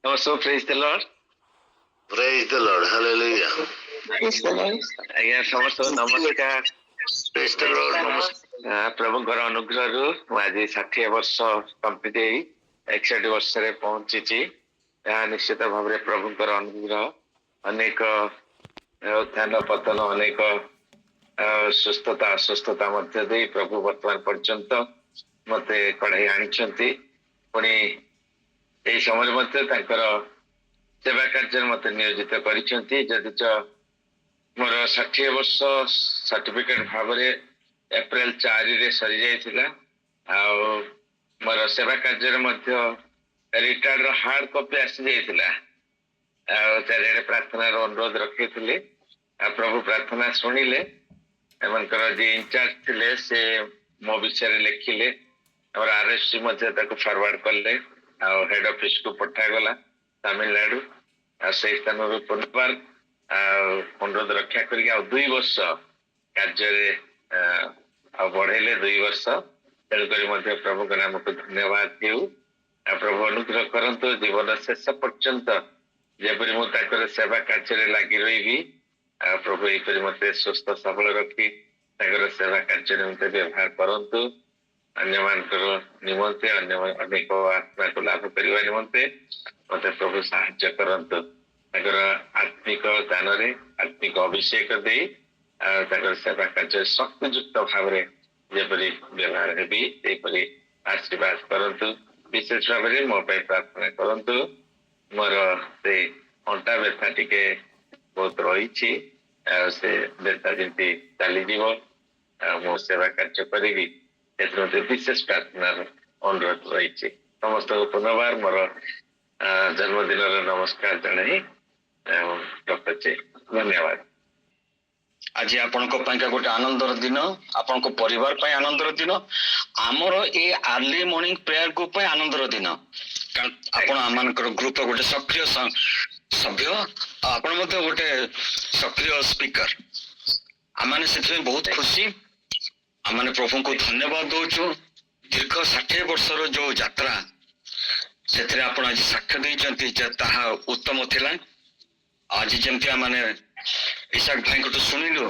Also, praise the Lord. Praise the Lord. Hallelujah. Praise the Lord. ଆଜ୍ଞା ସମସ୍ତଙ୍କୁ ନମସ୍କାର। Praise the Lord. ନମସ୍କାର। ପ୍ରଭୁଙ୍କର ଅନୁଗ୍ରହରୁ ମୁଁ ଆଜି 60 ବର୍ଷ କମ୍ପ୍ଲିଟ୍ ହେଇ 61 ବର୍ଷରେ ପହଞ୍ଚିଛି। ଏହା ନିଶ୍ଚିତ ଭାବରେ ପ୍ରଭୁଙ୍କର ଅନୁଗ୍ରହ। ଅନେକ ଉତ୍ଥାନ ପତନ, ଅନେକ ସୁସ୍ଥତା ଅସୁସ୍ଥତା ମଧ୍ୟ ଦେଇ ପ୍ରଭୁ ବର୍ତ୍ତମାନ ପର୍ଯ୍ୟନ୍ତ ମତେ କଢେଇ ଆଣିଛନ୍ତି। ପୁଣି ଏହି ସମୟରେ ମଧ୍ୟ ତାଙ୍କର ସେବା କାର୍ଯ୍ୟରେ ମତେ ନିୟୋଜିତ କରିଛନ୍ତି। ଯଦିଚ ମୋର 60 ବର୍ଷ ସାର୍ଟିଫିକେଟ ଭାବରେ ଏପ୍ରିଲ 4ରେ ସରିଯାଇଥିଲା। ଆଉ ମୋର ସେବା କାର୍ଯ୍ୟରେ ମଧ୍ୟ ରିଟାର୍ଡର ହାର୍ଡ କପି ଆସିଯାଇଥିଲା। ଆଉ ଚାରିଆଡେ ପ୍ରାର୍ଥନାର ଅନୁରୋଧ ରଖିଥିଲେ। ଆଉ ପ୍ରଭୁ ପ୍ରାର୍ଥନା ଶୁଣିଲେ। ଏମାନଙ୍କର ଯିଏ ଇନଚାର୍ଜ ଥିଲେ ସେ ମୋ ବିଷୟରେ ଲେଖିଲେ। ଆମର RSC ମଧ୍ୟ ତାକୁ ଫରୱାର୍ଡ କଲେ। ଆଉ ହେଡ ଅଫିସକୁ ପଠାଗଲା ତାମିଲନାଡୁ। ଆଉ ସେଇ ସ୍ଥାନରୁ ପୁନର୍ବାର ଆଉ ଅନୁରୋଧ ରକ୍ଷା କରିକି ଆଉ 2 ବର୍ଷ କାର୍ଯ୍ୟରେ ଆଉ ବଢେଇଲେ 2 ବର୍ଷ। ତେଣୁକରି ମଧ୍ୟ ପ୍ରଭୁଙ୍କ ନାମକୁ ଧନ୍ୟବାଦ ଦେଉ। ଆଉ ପ୍ରଭୁ ଅନୁଗ୍ରହ କରନ୍ତୁ ଜୀବନ ଶେଷ ପର୍ଯ୍ୟନ୍ତ ଯେପରି ମୁଁ ତାଙ୍କର ସେବା କାର୍ଯ୍ୟରେ ଲାଗି ରହିବି। ଆଉ ପ୍ରଭୁ ଏହିପରି ମତେ ସୁସ୍ଥ ସବଳ ରଖି ତାଙ୍କର ସେବା କାର୍ଯ୍ୟରେ ମତେ ବ୍ୟବହାର କରନ୍ତୁ। ଅନ୍ୟମାନଙ୍କର ନିମନ୍ତେ ଅନେକ ଆତ୍ମାକୁ ଲାଭ କରିବା ନିମନ୍ତେ ମତେ ପ୍ରଭୁ ସାହାଯ୍ୟ କରନ୍ତୁ। ତାଙ୍କର ଆତ୍ମିକ ଦାନରେ ଆତ୍ମିକ ଅଭିଷେକ ଦେଇ ତାଙ୍କର ସେବା କାର୍ଯ୍ୟ ଶକ୍ତିଯୁକ୍ତ ଭାବରେ ଯେପରି ବ୍ୟବହାର ହେବି ସେହିପରି ଆଶୀର୍ବାଦ କରନ୍ତୁ। ବିଶେଷ ଭାବରେ ମୋ ପାଇଁ ପ୍ରାର୍ଥନା କରନ୍ତୁ। ମୋର ସେ ଅଣ୍ଟା ବ୍ୟଥା ଟିକେ ବହୁତ ରହିଛି। ଆଉ ସେ ବ୍ୟଥା ଯେମିତି ଚାଲିଯିବ ଆଉ ମୁଁ ସେବା କାର୍ଯ୍ୟ କରିବି ସେଥିରେ ମତେ ବିଶେଷ ପ୍ରାର୍ଥନାର ଅନୁରୋଧ ରହିଛି। ସମସ୍ତଙ୍କୁ ପୁନର୍ବାର ମୋର ଜନ୍ମଦିନର ନମସ୍କାର ଜଣାଇ ରଖୁଛି। ଧନ୍ୟବାଦ। ଆଜି ଆପଣଙ୍କ ପାଇଁ ଗୋଟେ ଆନନ୍ଦର ଦିନ, ଆପଣଙ୍କ ପରିବାର ପାଇଁ ଆନନ୍ଦର ଦିନ, ଆମର ଏ ଆର୍ଲି ମର୍ଣ୍ଣିଂ ପ୍ରେୟାର ଗ୍ରୁପ ପାଇଁ ଆନନ୍ଦର ଦିନ। କାରଣ ଆପଣ ଆମମାନଙ୍କର ଗ୍ରୁପର ଗୋଟେ ସକ୍ରିୟ ସଭ୍ୟ, ଆପଣ ମଧ୍ୟ ଗୋଟେ ସକ୍ରିୟ ସ୍ପିକର। ଆମମାନେ ସେଥିପାଇଁ ବହୁତ ଖୁସି। ଆମମାନେ ପ୍ରଭୁଙ୍କୁ ଧନ୍ୟବାଦ ଦଉଛୁ। ଦୀର୍ଘ 60 ବର୍ଷର ଯୋଉ ଯାତ୍ରା ସେଥିରେ ଆପଣ ଆଜି ସାକ୍ଷ୍ୟ ଦେଇଛନ୍ତି ଯେ ତାହା ଉତ୍ତମ ଥିଲା। ଆଜି ଯେମିତି ଆମେ ଇସାକ ଭାଇଙ୍କଠୁ ଶୁଣିଲୁ,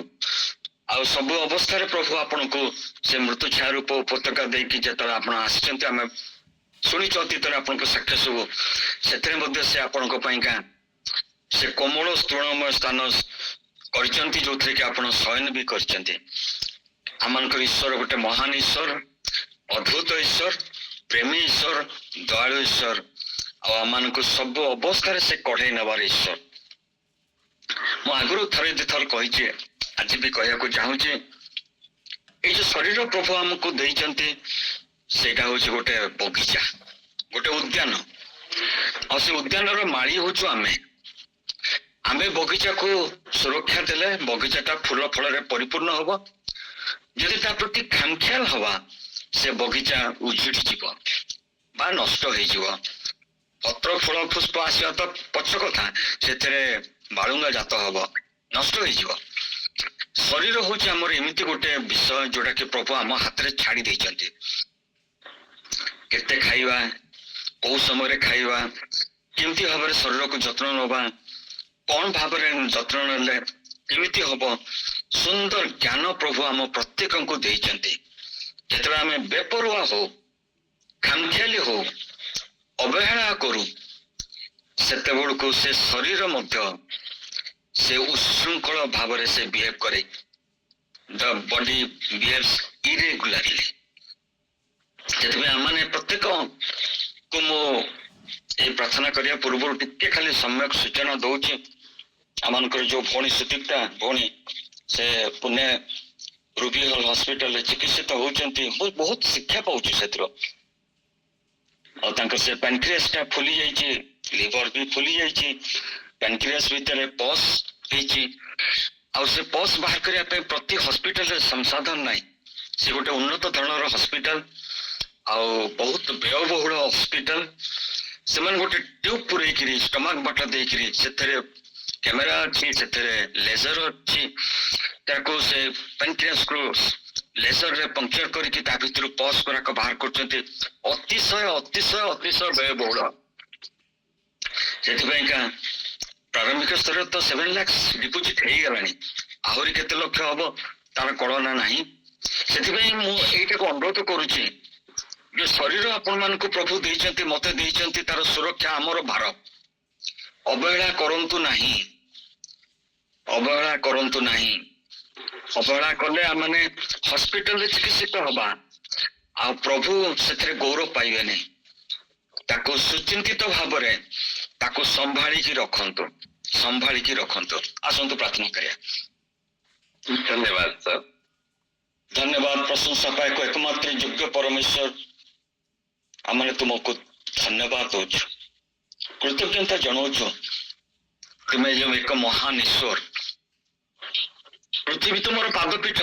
ଆଉ ସବୁ ଅବସ୍ଥାରେ ପ୍ରଭୁ ଆପଣଙ୍କୁ ସେ ମୃତ୍ୟୁ ଛାୟା ରୂପ ଉପତ୍ୟକା ଦେଇକି ଯେତେବେଳେ ଆପଣ ଆସିଛନ୍ତି ଆମେ ଶୁଣିଛୁ ଅତୀତରେ ଆପଣଙ୍କ ସାକ୍ଷ୍ୟ ସବୁ, ସେଥିରେ ମଧ୍ୟ ସେ ଆପଣଙ୍କ ପାଇଁକା ସେ କୋମଳ ତୃଣମୟ ସ୍ଥାନ କରିଛନ୍ତି ଯୋଉଥିରେ କି ଆପଣ ଶୟନ ବି କରିଛନ୍ତି। ଆମମାନଙ୍କର ଈଶ୍ୱର ଗୋଟେ ମହାନ ଈଶ୍ୱର, ଅଦ୍ଭୁତ ଈଶ୍ୱର, ପ୍ରେମୀ ଈଶ୍ୱର, ଦୟାଳୁ ଈଶ୍ୱର, ଆଉ ଆମମାନଙ୍କୁ ସବୁ ଅବସ୍ଥାରେ ସେ କଢେଇ ନେବାର ଈଶ୍ୱର। ମୁଁ ଆଗରୁ ଥରେ 2 ଥର କହିଛି, ଆଜି ବି କହିବାକୁ ଚାହୁଁଛି, ଏଇ ଯୋଉ ଶରୀର ପ୍ରଭୁ ଆମକୁ ଦେଇଛନ୍ତି ସେଇଟା ହଉଛି ଗୋଟେ ବଗିଚା, ଗୋଟେ ଉଦ୍ୟାନ। ଆଉ ସେ ଉଦ୍ୟାନର ମାଳି ହଉଛୁ ଆମେ ବଗିଚାକୁ ସୁରକ୍ଷା ଦେଲେ ବଗିଚାଟା ଫୁଲ ଫଳରେ ପରିପୂର୍ଣ୍ଣ ହବ। ଯଦି ତା ପ୍ରତି ଖାମଖିଆଲ ହବା ସେ ବଗିଚା ଉଜୁଡି ଯିବ ବା ନଷ୍ଟ ହେଇଯିବ। ପତ୍ର ଫଳ ପୁଷ୍ପ ଆସିବା ତ ପଛ କଥା, ସେଥିରେ ବାଳୁଙ୍ଗା ଜାତ ହବ, ନଷ୍ଟ ହେଇଯିବ। ଶରୀର ହଉଛି ଆମର ଏମିତି ଗୋଟେ ବିଷୟ ଯୋଉଟା କି ପ୍ରଭୁ ଆମ ହାତରେ ଛାଡି ଦେଇଛନ୍ତି। କେତେ ଖାଇବା, କୋଉ ସମୟରେ ଖାଇବା, କେମିତି ଭାବରେ ଶରୀରକୁ ଯତ୍ନ ନେବା, କଣ ଭାବରେ ଯତ୍ନ ନେଲେ କେମିତି ହବ, ସୁନ୍ଦର ଜ୍ଞାନ ପ୍ରଭୁ ଆମ ପ୍ରତ୍ୟେକଙ୍କୁ ଦେଇଛନ୍ତି। ଯେତେବେଳେ ଆମେ ବେପରୁଆ ହଉ, ଖାମଖିଆଲି ହଉ, ଅବହେଳା କରୁ, ସେତେବେଳକୁ ସେ ଶରୀର ମଧ୍ୟ ସେ ଉଶୃଙ୍ଖଳ ଭାବରେ ସେ ବିହେଭ କରେ। The body behaves irregularly. ସେଥିପାଇଁ ଆମମାନେ ପ୍ରତ୍ୟେକକୁ ମୁଁ ଏଇ ପ୍ରାର୍ଥନା କରିବା ପୂର୍ବରୁ ଟିକେ ଖାଲି ସମ୍ୟକ ସୂଚନା ଦଉଛି। ଆମମାନଙ୍କର ଯୋଉ ଭଉଣୀ ସୁଦୀପ୍ତା ଭଉଣୀ, ସେ ପୁନେ ରୁବି ହଲ ହସ୍ପିଟାଲରେ ଚିକିତ୍ସିତ ହଉଛନ୍ତି। ବହୁତ ଶିକ୍ଷା ପାଉଛି ସେଥିରୁ। ଆଉ ତାଙ୍କର ସେ ପ୍ୟାନକ୍ରିଆସଟା ଫୁଲି ଯାଇଛି, ଲିଭର ବି ଫୁଲି ଯାଇଛି, ପ୍ୟାନକ୍ରିଆସ ଭିତରେ ପସ୍ ହେଇଛି। ଆଉ ସେ ପସ୍ ବାହାର କରିବା ପାଇଁ ପ୍ରତି ହସ୍ପିଟାଲରେ ସଂସାଧନ ନାହିଁ। ସେ ଗୋଟେ ଉନ୍ନତ ଧରଣର ହସ୍ପିଟାଲ, ଆଉ ବହୁତ ବ୍ୟୟବହୁଳ ହସ୍ପିଟାଲ। ସେମାନେ ଗୋଟେ ଟ୍ୟୁବ ପୁରେଇକିରି ଷ୍ଟମାକ ବାଟ ଦେଇକିରି ସେଥିରେ କ୍ୟାମେରା ଅଛି, ସେଥିରେ ଲେଜର ଅଛି, ତାକୁ ସେ ପ୍ୟାନକ୍ରିଆସକୁ ଲେଜରରେ ପଙ୍କ୍ଚର କରିକି ତା ଭିତରୁ ପସ୍ ଗୁଡାକ ବାହାର କରୁଛନ୍ତି। ଅତିଶୟ ବ୍ୟୟବହୁଳ। ସେଥିପାଇଁକା ପ୍ରାରମ୍ଭିକ ସ୍ତରରେ ତ 7 ଲାख ଡିପୋଜିଟ୍ ହେଇଗଲାଣି, ଆହୁରି କେତେ ଲକ୍ଷ ହବ ତାର କଳନା ନାହିଁ। ସେଥିପାଇଁ ମୁଁ ଏଇଟାକୁ ଅନୁରୋଧ କରୁଛି ଯେ ଶରୀର ଆପଣ ମାନଙ୍କୁ ପ୍ରଭୁ ଦେଇଛନ୍ତି, ମତେ ଦେଇଛନ୍ତି, ତାର ସୁରକ୍ଷା ଆମର ଭାର। ଅବହେଳା କରନ୍ତୁ ନାହିଁ, ଅବହେଳା କରନ୍ତୁ ନାହିଁ। ଅବହେଳା କଲେ ଆମେ ହସ୍ପିଟାଲରେ ଚିକିତ୍ସିତ ହବା, ଆଉ ପ୍ରଭୁ ସେଥିରେ ଗୌରବ ପାଇବେନି। ତାକୁ ସୁଚିନ୍ତିତ ଭାବରେ ତାକୁ ସମ୍ଭାଳିକି ରଖନ୍ତୁ, ସମ୍ଭାଳିକି ରଖନ୍ତୁ। ଆସନ୍ତୁ ପ୍ରାର୍ଥନା କରିବା। ଧନ୍ୟବାଦ ସାର୍। ଧନ୍ୟବାଦ, ପ୍ରଶଂସା ପାଇକ ଏକମାତ୍ର ଯୋଗ୍ୟ ପରମେଶ୍ୱର, ଆମେ ତୁମକୁ ଧନ୍ୟବାଦ ଦଉଛୁ, କୃତଜ୍ଞତା ଜଣାଉଛୁ। ତୁମେ ଯେଉଁ ଏକ ମହାନ ଈଶ୍ୱର, ପୃଥିବୀ ତୁମର ପାଦପୀଠ,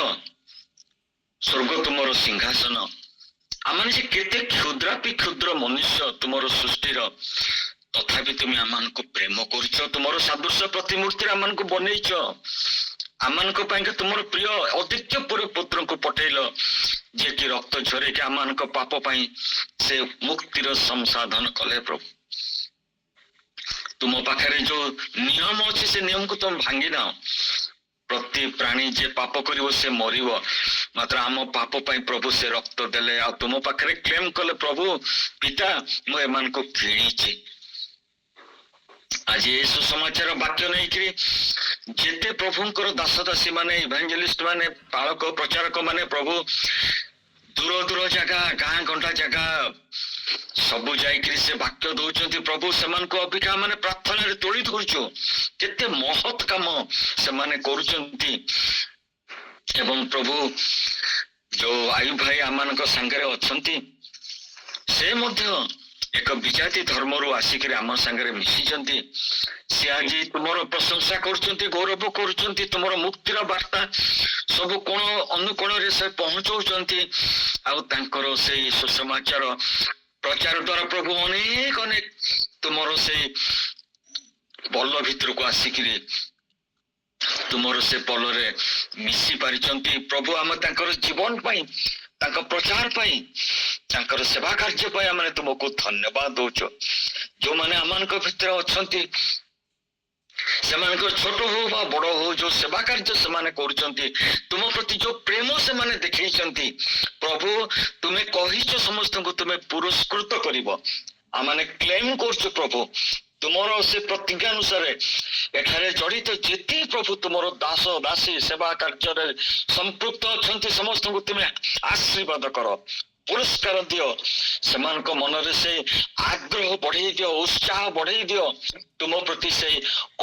ସ୍ୱର୍ଗ ତୁମର ସିଂହାସନ। ଆମେ ଯେ କେତେ କ୍ଷୁଦ୍ରାପି କ୍ଷୁଦ୍ର ମନୁଷ୍ୟ ତୁମର ସୃଷ୍ଟିର, ତଥାପି ତୁମେ ଆମମାନଙ୍କୁ ପ୍ରେମ କରୁଛ, ତୁମର ସାଦୃଶ୍ୟ ପ୍ରତିମୂର୍ତ୍ତିରେ ଆମମାନଙ୍କୁ ବନେଇଛ। ଆମମାନଙ୍କ ପାଇଁକା ତୁମର ପ୍ରିୟ ଅଦ୍ୱିତୀୟ ପୁତ୍ରଙ୍କୁ ପଠେଇଲ, ଯିଏକି ରକ୍ତ ଝରେଇକି ଆମମାନଙ୍କ ପାପ ପାଇଁ ସେ ମୁକ୍ତିର ସଂସାଧନ କଲେ। ପ୍ରଭୁ, ତୁମ ପାଖରେ ଯୋଉ ନିୟମ ଅଛି ସେ ନିୟମକୁ ତୁମେ ଭାଙ୍ଗି ନାଅ। ପ୍ରତି ପ୍ରାଣୀ ଯେ ପାପ କରିବ ସେ ମରିବ, ମାତ୍ର ଆମ ପାପ ପାଇଁ ପ୍ରଭୁ ସେ ରକ୍ତ ଦେଲେ, ଆଉ ତୁମ ପାଖରେ କ୍ଲେମ କଲେ, ପ୍ରଭୁ ପିତା ମୁଁ ଏମାନଙ୍କୁ କିଣିଛି। ଆଜି ଏ ସୁସମାଚାର ବାକ୍ୟ ନେଇକିରି ଯେତେ ପ୍ରଭୁଙ୍କର ଦାସ ଦାସୀ ମାନେ, ଇଭାଞ୍ଜେଲିଷ୍ଟ ମାନେ, ପାଳକ ପ୍ରଚାରକ ମାନେ ପ୍ରଭୁ ଦୂର ଦୂର ଜାଗା, ଗାଁ ଗଣ୍ଡା ଜାଗା ସବୁ ଯାଇକିରି ସେ ବାକ୍ୟ ଦଉଛନ୍ତି, ପ୍ରଭୁ ସେମାନଙ୍କୁ ଅବିକା ମାନେ ପ୍ରାର୍ଥନାରେ ତୋଳି ଧରୁଛୁ। କେତେ ମହତ୍ କାମ ସେମାନେ କରୁଛନ୍ତି। ଏବଂ ପ୍ରଭୁ ଯୋଉ ଆୟୁବ ଭାଇ ଆମମାନଙ୍କ ସାଙ୍ଗରେ ଅଛନ୍ତି, ସେ ମଧ୍ୟ ଏକ ବିଜାତି ଧର୍ମରୁ ଆସିକିରି ଆମ ସାଙ୍ଗରେ ମିଶିଛନ୍ତି। ସେ ଆଜି ତୁମର ପ୍ରଶଂସା କରୁଛନ୍ତି, ଗୌରବ କରୁଛନ୍ତି, ତୁମର ମୁକ୍ତିର ବାର୍ତ୍ତା ସବୁ କୋଣ ଅନୁକୋଣରେ ସେ ପହଞ୍ଚଉଛନ୍ତି। ଆଉ ତାଙ୍କର ସେଇ ସୁସମାଚାର ପ୍ରଚାର ଦ୍ୱାରା ପ୍ରଭୁ ଅନେକ ଅନେକ ତୁମର ସେଇ ପଲ ଭିତରକୁ ଆସିକିରି ତୁମର ସେ ପଲରେ ମିଶି ପାରିଛନ୍ତି। ପ୍ରଭୁ ଆମେ ତାଙ୍କର ଜୀବନ ପାଇଁ, ତାଙ୍କ ପ୍ରଚାର ପାଇଁ, ତାଙ୍କର ସେବା କାର୍ଯ୍ୟ ପାଇଁ ଆମେ ତୁମକୁ ଧନ୍ୟବାଦ ଦଉଛୁ। ଯୋଉମାନେ ଆମମାନଙ୍କ ଭିତରେ ଅଛନ୍ତି, ସେମାନଙ୍କର ଛୋଟ ହଉ ବା ବଡ ହଉ, ଯୋଉ ସେବା କାର୍ଯ୍ୟ ସେମାନେ କରୁଛନ୍ତି, ତୁମ ପ୍ରତି ଯୋଉ ପ୍ରେମ ସେମାନେ ଦେଖେଇଛନ୍ତି, ପ୍ରଭୁ ତୁମେ କହିଛ ସମସ୍ତଙ୍କୁ ତୁମେ ପୁରସ୍କୃତ କରିବ। ଆମେ କ୍ଲେମ କରୁଛୁ ପ୍ରଭୁ, ତୁମର ସେ ପ୍ରତିଜ୍ଞା ଅନୁସାରେ ଏଠାରେ ଜଡିତ ଯେତେ ପ୍ରଭୁ ତୁମର ଦାସ ଦାସୀ ସେବା କାର୍ଯ୍ୟରେ ସମ୍ପୃକ୍ତ ଅଛନ୍ତି, ସମସ୍ତଙ୍କୁ ତୁମେ ଆଶୀର୍ବାଦ କର, ପୁରସ୍କାର ଦିଅ। ସେମାନଙ୍କ ମନରେ ସେ ଆଗ୍ରହ ବଢେଇ ଦିଅ, ଉତ୍ସାହ ବଢେଇ ଦିଅ। ତୁମ ପ୍ରତି ସେ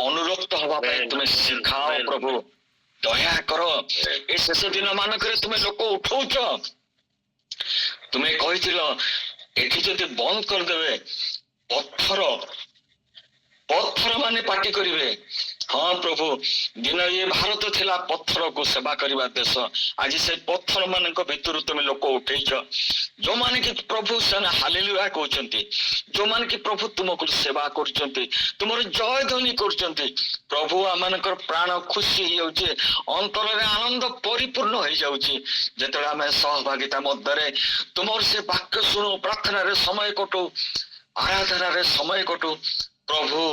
ଅନୁରକ୍ତ ହବା ପାଇଁ ତୁମେ ଶିଖାଅ ପ୍ରଭୁ। ଦୟା କର। ଏ ଶେଷ ଦିନ ମାନଙ୍କରେ ତୁମେ ଲୋକ ଉଠଉଛ। ତୁମେ କହିଥିଲ ଏଠି ଯଦି ବନ୍ଦ କରିଦେବେ, ପଥର ମାନେ ପାଟି କରିବେ। ହଁ ପ୍ରଭୁ, ଦିନ ଇଏ ଭାରତ ଥିଲା ପଥରକୁ ସେବା କରିବା ଦେଶ। ଆଜି ସେ ପଥର ମାନଙ୍କ ଭିତରୁ ତୁମେ ଲୋକ ଉଠେଇଛ, ଯୋଉମାନେ କି ପ୍ରଭୁ ସେମାନେ ହାଲେଲୁୟା କହୁଛନ୍ତି, ଯୋଉମାନେ କି ପ୍ରଭୁ ତୁମକୁ ସେବା କରୁଛନ୍ତି, ତୁମର ଜୟ ଧ୍ୱନି କରୁଛନ୍ତି। ପ୍ରଭୁ ଆମମାନଙ୍କର ପ୍ରାଣ ଖୁସି ହେଇଯାଉଛି, ଅନ୍ତରରେ ଆନନ୍ଦ ପରିପୂର୍ଣ୍ଣ ହେଇଯାଉଛି ଯେତେବେଳେ ଆମେ ସହଭାଗିତା ମଧ୍ୟରେ ତୁମର ସେ ବାକ୍ୟ ଶୁଣୁ, ପ୍ରାର୍ଥନାରେ ସମୟ କଟୁ, ଆରାଧନାରେ ସମୟ କଟୁ। ପ୍ରଭୁ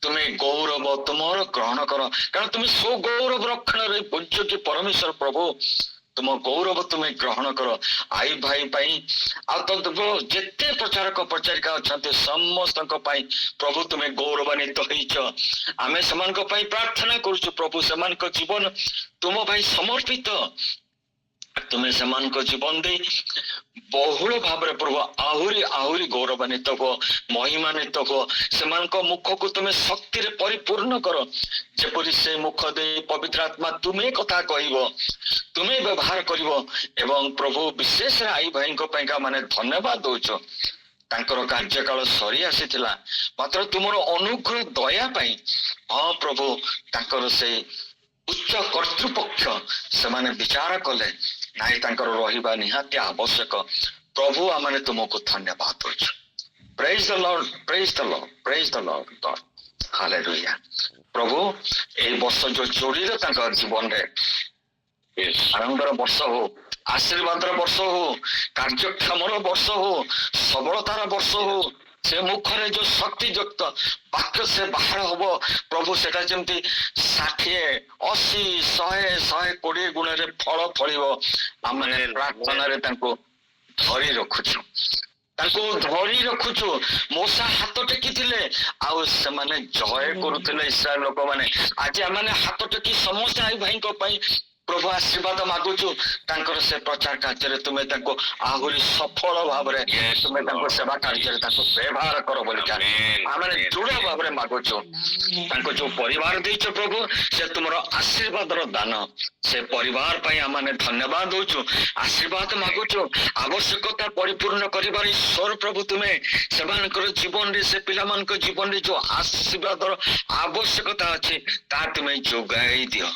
ତୁମେ ଗୌରବ ତୁମର ଗ୍ରହଣ କର, କାରଣ ତୁମେ ସୋ ଗୌରବ ରକ୍ଷଣରେ ପୂଜ୍ୟ ପରମେଶ୍ୱର। ପ୍ରଭୁ ତୁମ ଗୌରବ ତୁମେ ଗ୍ରହଣ କର ଆଇ ଭାଇ ପାଇଁ, ଆଉ ତ ଯେତେ ପ୍ରଚାରକ ପ୍ରଚାରିକା ଅଛନ୍ତି ସମସ୍ତଙ୍କ ପାଇଁ ପ୍ରଭୁ ତୁମେ ଗୌରବାନ୍ୱିତ ହେଇଛ। ଆମେ ସେମାନଙ୍କ ପାଇଁ ପ୍ରାର୍ଥନା କରୁଛୁ ପ୍ରଭୁ, ସେମାନଙ୍କ ଜୀବନ ତୁମ ପାଇଁ ସମର୍ପିତ। ତୁମେ ସେମାନଙ୍କ ଜୀବନ ଦେଇ ବହୁଳ ଭାବରେ ପ୍ରଭୁ ଆହୁରି ଆହୁରି ଗୌରବାନ୍ୱିତ ହୁଅ, ମହିମାନ୍ୱିତ ହୁଅ। ସେମାନଙ୍କ ମୁଖକୁ ତୁମେ ଶକ୍ତିରେ ପରିପୂର୍ଣ୍ଣ କର, ଯେପରି ସେ ମୁଖ ଦେଇ ପବିତ୍ର ଆତ୍ମା ତୁମେ କଥା କହିବ, ତୁମେ ବ୍ୟବହାର କରିବ। ଏବଂ ପ୍ରଭୁ ବିଶେଷରେ ଆଇ ଭାଇଙ୍କ ପାଇଁକା ମାନେ ଧନ୍ୟବାଦ ଦଉଛ। ତାଙ୍କର କାର୍ଯ୍ୟକାଳ ସରି ଆସିଥିଲା, ମାତ୍ର ତୁମର ଅନୁଗ୍ରହ ଦୟା ପାଇଁ ହଁ ପ୍ରଭୁ ତାଙ୍କର ସେଇ ଉଚ୍ଚ କର୍ତ୍ତୃପକ୍ଷ ସେମାନେ ବିଚାର କଲେ ନାଇଁ ତାଙ୍କର ରହିବା ନିହାତି ଆବଶ୍ୟକ। ପ୍ରଭୁ ଆମେ ତୁମକୁ ଧନ୍ୟବାଦ ଦଉଛୁ। ପ୍ରେଜ୍ ଦ ଲର୍ଡ, ପ୍ରେଜ୍ ଦ ଲର୍ଡ, ପ୍ରେଜ୍ ଦ ଲର୍ଡ ଗଡ୍, ହାଲେଲୁୟା। ପ୍ରଭୁ ଏଇ ବର୍ଷ ଯୋଉ ଯୋଡ଼ିଲେ ତାଙ୍କ ଜୀବନରେ ଆନନ୍ଦର ବର୍ଷ ହଉ, ଆଶୀର୍ବାଦର ବର୍ଷ ହଉ, କାର୍ଯ୍ୟକ୍ଷମର ବର୍ଷ ହଉ, ସବଳତାର ବର୍ଷ ହଉ, ସେ ମୁଖରେ ଯୋଉ ଶକ୍ତିଯୁକ୍ତ ବାକ୍ୟ ସେ ବାହାର ହବ ପ୍ରଭୁ, ସେଟା ଯେମିତି 60, 80, 100, 120 ଗୁଣରେ ଫଳ ଫଳିବ। ଆମେ ପ୍ରାର୍ଥନାରେ ତାଙ୍କୁ ଧରି ରଖୁଛୁ, ତାଙ୍କୁ ଧରି ରଖୁଛୁ। ମୋଶା ହାତ ଟେକିଥିଲେ ଆଉ ସେମାନେ ଜୟ କରୁଥିଲେ ଇସ୍ରାଏଲ ଲୋକମାନେ। ଆଜି ଆମମାନେ ହାତ ଟେକି ସମସ୍ତେ ଭାଇ ଭାଇଙ୍କ ପାଇଁ ପ୍ରଭୁ ଆଶୀର୍ବାଦ ମାଗୁଛୁ। ତାଙ୍କର ସେ ପ୍ରଚାର କାର୍ଯ୍ୟରେ ତୁମେ ତାଙ୍କୁ ଆହୁରି ସଫଳ ଭାବରେ ତୁମେ ତାଙ୍କ ସେବା କାର୍ଯ୍ୟରେ ତାଙ୍କୁ ବ୍ୟବହାର କର ବୋଲି ଆମେ ଦୃଢ ଭାବରେ ମାଗୁଛୁ। ତାଙ୍କୁ ଯୋଉ ପରିବାର ଦେଇଛ ପ୍ରଭୁ, ସେ ତୁମର ଆଶୀର୍ବାଦର ଦାନ। ସେ ପରିବାର ପାଇଁ ଆମେ ଧନ୍ୟବାଦ ଦଉଛୁ, ଆଶୀର୍ବାଦ ମାଗୁଛୁ। ଆବଶ୍ୟକତା ପରିପୂର୍ଣ୍ଣ କରିବାର ଈଶ୍ୱର ପ୍ରଭୁ ତୁମେ ସେମାନଙ୍କର ଜୀବନରେ, ସେ ପିଲାମାନଙ୍କ ଜୀବନରେ ଯୋଉ ଆଶୀର୍ବାଦର ଆବଶ୍ୟକତା ଅଛି ତାହା ତୁମେ ଯୋଗାଇ ଦିଅ।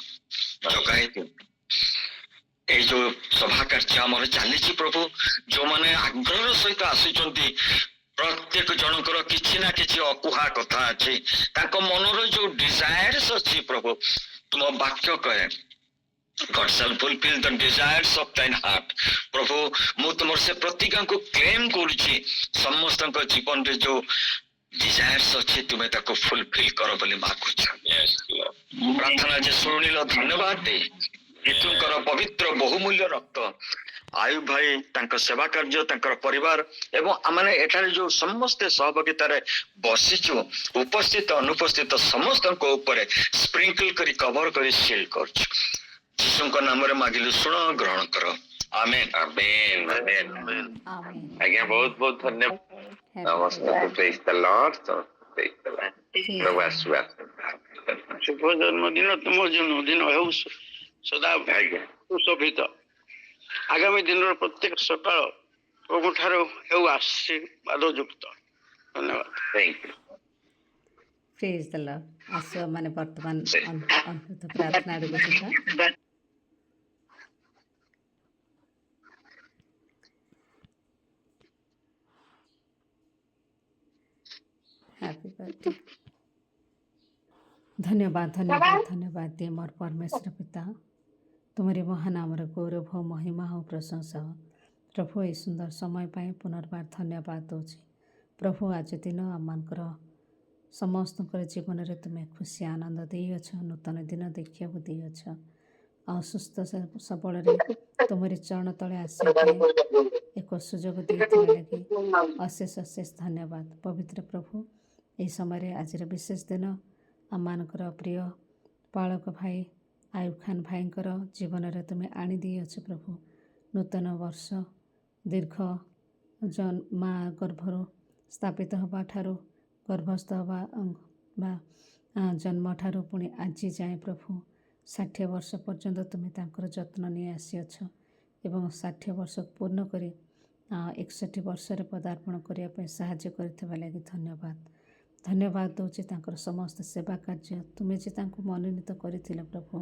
ଏଇ ଯୋଉ ସଭା କାର୍ଯ୍ୟ ଆମର ଚାଲିଛି ପ୍ରଭୁ, ଯୋଉମାନେ ଆଗ୍ରହର ସହିତ ଆସୁଛନ୍ତି, ପ୍ରତ୍ୟେକ ଜଣଙ୍କର କିଛି ନା କିଛି ଅକୁହା କଥା ଅଛି, ତାଙ୍କ ମନର ଯୋଉ ଡିଜାୟାର୍ସ ଅଛି ପ୍ରଭୁ, ତୁମ ବାକ୍ୟ କହେ God shall fulfill the desires of thine heart. ପ୍ରଭୁ ମୁଁ ତୁମର ସେ ପ୍ରତିଜ୍ଞାକୁ କ୍ଲେମ୍ କରୁଛି। ସମସ୍ତଙ୍କ ଜୀବନରେ ଯୋଉ ଡିଜାୟାର୍ସ ଅଛି ତୁମେ ତାକୁ ଫୁଲଫିଲ୍ କର ବୋଲି ମାଗୁଛ। ପ୍ରାର୍ଥନା ଯେ ଶୁଣିଲ, ଧନ୍ୟବାଦ ଦେ। ଯୀଶୁଙ୍କର ପବିତ୍ର ବହୁମୂଲ୍ୟ ରକ୍ତ ଆୟୁବ ଭାଇ, ତାଙ୍କ ସେବା କାର୍ଯ୍ୟ, ତାଙ୍କର ପରିବାର ଏବଂ ଆମେ ଏଠାରେ ଯୋଉ ସମସ୍ତେ ସହଭାଗିତାରେ ବସିଛୁ, ଉପସ୍ଥିତ ଅନୁପସ୍ଥିତ ସମସ୍ତଙ୍କ ଉପରେ ସ୍ପ୍ରିଙ୍କଲ କରି କଭର କରି ସିଲ୍ କରୁଛୁ। ଯୀଶୁଙ୍କ ନାମରେ ମାଗିଲୁ, ଶୁଣ, ଗ୍ରହଣ କର। ଆମେନ୍। ଆମେନ୍, ଆମେନ୍। ଆଜ୍ଞା ବହୁତ ବହୁତ ଧନ୍ୟବାଦ। ନମସ୍କାର। ପ୍ରେଜ୍ ଦ ଲର୍ଡ। ପ୍ରେଜ୍ ଦ ଲର୍ଡ। ପ୍ରଭୁ ଆଶୀର୍ବାଦ। ଶୁଭ ଜନ୍ମଦିନ, ତୁମ ଜନ୍ମଦିନ ହେଉ ସଦା ସୁଶୋଭିତ। ଆଗାମୀ ଦିନର ପ୍ରତ୍ୟେକ ସକାଳ ପ୍ରଭୁଠାରୁ ହେଉ ଆଶୀର୍ବାଦ ଯୁକ୍ତ। ଧନ୍ୟବାଦ। Thank you. Praise the Lord. ଆସ ମାନେ ବର୍ତ୍ତମାନ ଅଦ୍ଭୁତ ପ୍ରାର୍ଥନା ଆଡ଼କୁ ଯିବା। Happy birthday. ଧନ୍ୟବାଦ ଧନ୍ୟବାଦ ଧନ୍ୟବାଦ ଦିଏ ମୋର ପରମେଶ୍ୱର ପିତା, ତୁମରି ମହାନାମର ଗୌରବ, ମହିମା ଓ ପ୍ରଶଂସା। ପ୍ରଭୁ ଏହି ସୁନ୍ଦର ସମୟ ପାଇଁ ପୁନର୍ବାର ଧନ୍ୟବାଦ ଦେଉଛି। ପ୍ରଭୁ ଆଜି ଦିନ ଆମମାନଙ୍କର ସମସ୍ତଙ୍କର ଜୀବନରେ ତୁମେ ଖୁସି ଆନନ୍ଦ ଦେଇଅଛ, ନୂତନ ଦିନ ଦେଖିବାକୁ ଦେଇଅଛ। ଆଉ ସୁସ୍ଥ ସବଳରେ ତୁମରି ଚରଣ ତଳେ ଆସିବା ପାଇଁ ଏକ ସୁଯୋଗ ଦେଇଥିବା ଲାଗି ଅଶେଷ ଅଶେଷ ଧନ୍ୟବାଦ। ପବିତ୍ର ପ୍ରଭୁ, ଏହି ସମୟରେ ଆଜିର ବିଶେଷ ଦିନ ଆମମାନଙ୍କର ପ୍ରିୟ ପାଳକ ଭାଇ ଆୟୁବ ଖାନ ଭାଇଙ୍କର ଜୀବନରେ ତୁମେ ଆଣିଦେଇଅଛ ପ୍ରଭୁ। ନୂତନ ବର୍ଷ ଦୀର୍ଘ ମା ଗର୍ଭରୁ ସ୍ଥାପିତ ହେବା ଠାରୁ, ଗର୍ଭସ୍ଥ ହେବା ବା ଜନ୍ମଠାରୁ ପୁଣି ଆଜି ଯାଏଁ ପ୍ରଭୁ 60 ବର୍ଷ ପର୍ଯ୍ୟନ୍ତ ତୁମେ ତାଙ୍କର ଯତ୍ନ ନେଇ ଆସିଅଛ ଏବଂ 60 ବର୍ଷ ପୂର୍ଣ୍ଣ କରି 61 ବର୍ଷରେ ପଦାର୍ପଣ କରିବା ପାଇଁ ସାହାଯ୍ୟ କରିଥିବା ଲାଗି ଧନ୍ୟବାଦ। ଧନ୍ୟବାଦ ଦେଉଛି ତାଙ୍କର ସମସ୍ତ ସେବା କାର୍ଯ୍ୟ ତୁମେ ଯେ ତାଙ୍କୁ ମନୋନୀତ କରିଥିଲ ପ୍ରଭୁ।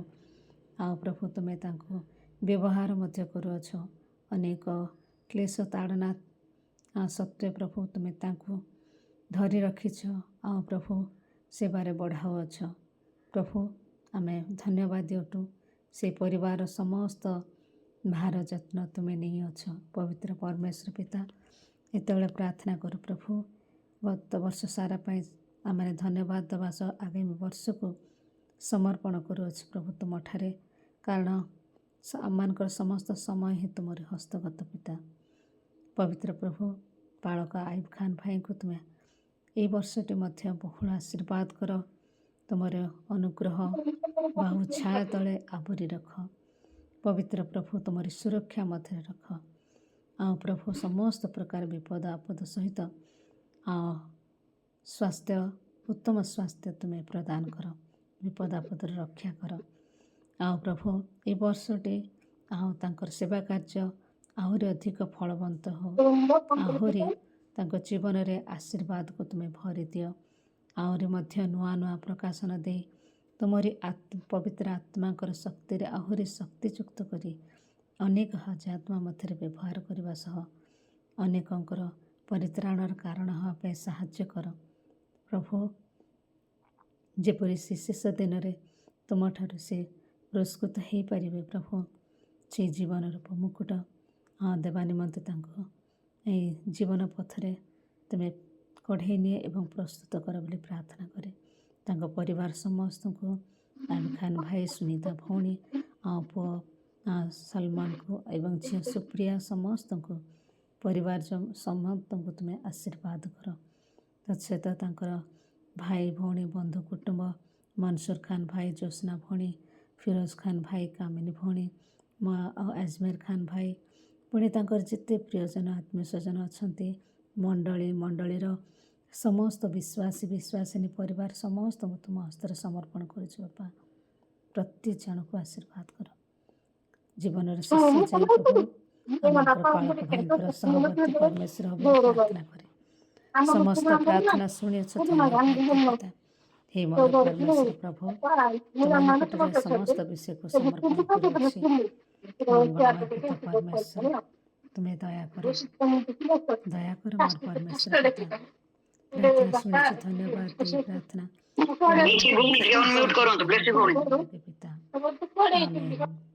ଆଉ ପ୍ରଭୁ ତୁମେ ତାଙ୍କୁ ବ୍ୟବହାର ମଧ୍ୟ କରୁଅଛ। ଅନେକ କ୍ଲେଶ ତାଡ଼ନା ସତ୍ତ୍ୱେ ପ୍ରଭୁ ତୁମେ ତାଙ୍କୁ ଧରି ରଖିଛ। ଆଉ ପ୍ରଭୁ ସେବାରେ ବଢ଼ାଉଅଛ। ପ୍ରଭୁ ଆମେ ଧନ୍ୟବାଦ ଦେଉଛୁ। ସେ ପରିବାର ସମସ୍ତ ଭାର ଯତ୍ନ ତୁମେ ନେଇଅଛ। ପବିତ୍ର ପରମେଶ୍ୱର ପିତା, ଏତେବେଳେ ପ୍ରାର୍ଥନା କରୁ ପ୍ରଭୁ, ଗତ ବର୍ଷ ସାରା ପାଇଁ ଆମେ ଧନ୍ୟବାଦ ଦେବା ସହ ଆଗାମୀ ବର୍ଷକୁ ସମର୍ପଣ କରୁଅଛୁ ପ୍ରଭୁ ତୁମଠାରେ, କାରଣ ଆମମାନଙ୍କର ସମସ୍ତ ସମୟ ହିଁ ତୁମରି ହସ୍ତଗତ ପିତା। ପବିତ୍ର ପ୍ରଭୁ, ପାଳକ ଆୟୁବ ଖାନ ଭାଇଙ୍କୁ ତୁମେ ଏହି ବର୍ଷଟି ମଧ୍ୟ ବହୁଳ ଆଶୀର୍ବାଦ କର। ତୁମର ଅନୁଗ୍ରହ ବାହୁ ଛାୟା ତଳେ ଆବରି ରଖ। ପବିତ୍ର ପ୍ରଭୁ ତୁମରି ସୁରକ୍ଷା ମଧ୍ୟରେ ରଖ। ଆଉ ପ୍ରଭୁ ସମସ୍ତ ପ୍ରକାର ବିପଦ ଆପଦ ସହିତ ସ୍ୱାସ୍ଥ୍ୟ, ଉତ୍ତମ ସ୍ୱାସ୍ଥ୍ୟ ତୁମେ ପ୍ରଦାନ କର। ବିପଦ ଆପଦରେ ରକ୍ଷା କର। ଆଉ ପ୍ରଭୁ ଏ ବର୍ଷଟି ଆଉ ତାଙ୍କର ସେବା କାର୍ଯ୍ୟ ଆହୁରି ଅଧିକ ଫଳବନ୍ତ ହଉ। ଆହୁରି ତାଙ୍କ ଜୀବନରେ ଆଶୀର୍ବାଦକୁ ତୁମେ ଭରି ଦିଅ। ଆହୁରି ମଧ୍ୟ ନୂଆ ନୂଆ ପ୍ରକାଶନ ଦେଇ ତୁମରି ପବିତ୍ର ଆତ୍ମାଙ୍କର ଶକ୍ତିରେ ଆହୁରି ଶକ୍ତିଯୁକ୍ତ କରି ଅନେକ ଆତ୍ମା ମଧ୍ୟରେ ବ୍ୟବହାର କରିବା ସହ ଅନେକଙ୍କର ପରିତ୍ରାଣର କାରଣ ହେବା ପାଇଁ ସାହାଯ୍ୟ କର ପ୍ରଭୁ। ଯେପରି ସେ ଶେଷ ଦିନରେ ତୁମଠାରୁ ସେ ପୁରସ୍କୃତ ହୋଇପାରିବେ ପ୍ରଭୁ। ସେ ଜୀବନର ମୁକୁଟ ଦେବା ନିମନ୍ତେ ତାଙ୍କୁ ଏହି ଜୀବନ ପଥରେ ତୁମେ କଢ଼େଇ ନିଏ ଏବଂ ପ୍ରସ୍ତୁତ କର ବୋଲି ପ୍ରାର୍ଥନା କରେ। ତାଙ୍କ ପରିବାର ସମସ୍ତଙ୍କୁ ଆବି ଖାନ୍ ଭାଇ, ସୁନିତା ଭଉଣୀ, ପୁଅ ସଲମାନଙ୍କୁ ଏବଂ ଝିଅ ସୁପ୍ରିୟା ସମସ୍ତଙ୍କୁ ପରିବାର ସମସ୍ତଙ୍କୁ ତୁମେ ଆଶୀର୍ବାଦ କର। ତତ୍ସହିତ ତାଙ୍କର ଭାଇ ଭଉଣୀ ବନ୍ଧୁ କୁଟୁମ୍ବ, ମନସୁର ଖାନ୍ ଭାଇ, ଜ୍ୟୋତ୍ସ୍ନା ଭଉଣୀ, ଫିରୋଜ ଖାନ୍ ଭାଇ, କାମିନୀ ଭଉଣୀ, ଆଜମେର ଖାନ୍ ଭାଇ, ପୁଣି ତାଙ୍କର ଯେତେ ପ୍ରିୟଜନ ଆତ୍ମୀୟ ସ୍ୱଜନ ଅଛନ୍ତି, ମଣ୍ଡଳୀର ସମସ୍ତ ବିଶ୍ୱାସୀ ବିଶ୍ୱାସିନୀ ପରିବାର ସମସ୍ତଙ୍କୁ ତୁମ ହସ୍ତରେ ସମର୍ପଣ କରୁଛୁ ବାପା। ପ୍ରତ୍ୟେକ ଜଣକୁ ଆଶୀର୍ବାଦ କର। ଜୀବନର ଶେଷ ଯାଇ ପ୍ରଭୁ ଆମଙ୍କର ପାଳକ ଭାଇଙ୍କର ସହବର୍ତ୍ତୀ ପରମେଶ୍ୱର ବୋଲି ପ୍ରାର୍ଥନା କରେ। ସମସ୍ତ ପ୍ରାର୍ଥନା ଶୁଣିଅଛ ଧନ୍ୟବାଦ ପିତା। ହେ ମୋର ପରମେଶ୍ୱର ପ୍ରଭୁ, ତୁମ ନିକଟରେ ସମସ୍ତ ବିଷୟକୁ ସମର୍ପଣ କରୁଅଛି। ମଙ୍ଗଳମୟ ପିତା ପରମେଶ୍ୱର, ତୁମେ ଦୟାକର ମୋର ପରମେଶ୍ୱର ପିତା। ପ୍ରାର୍ଥନା ଶୁଣିଛୁ, ଧନ୍ୟବାଦ ଦେଇ ପ୍ରାର୍ଥନା କରନ୍ତୁ ପିତା। ଆମେନ୍।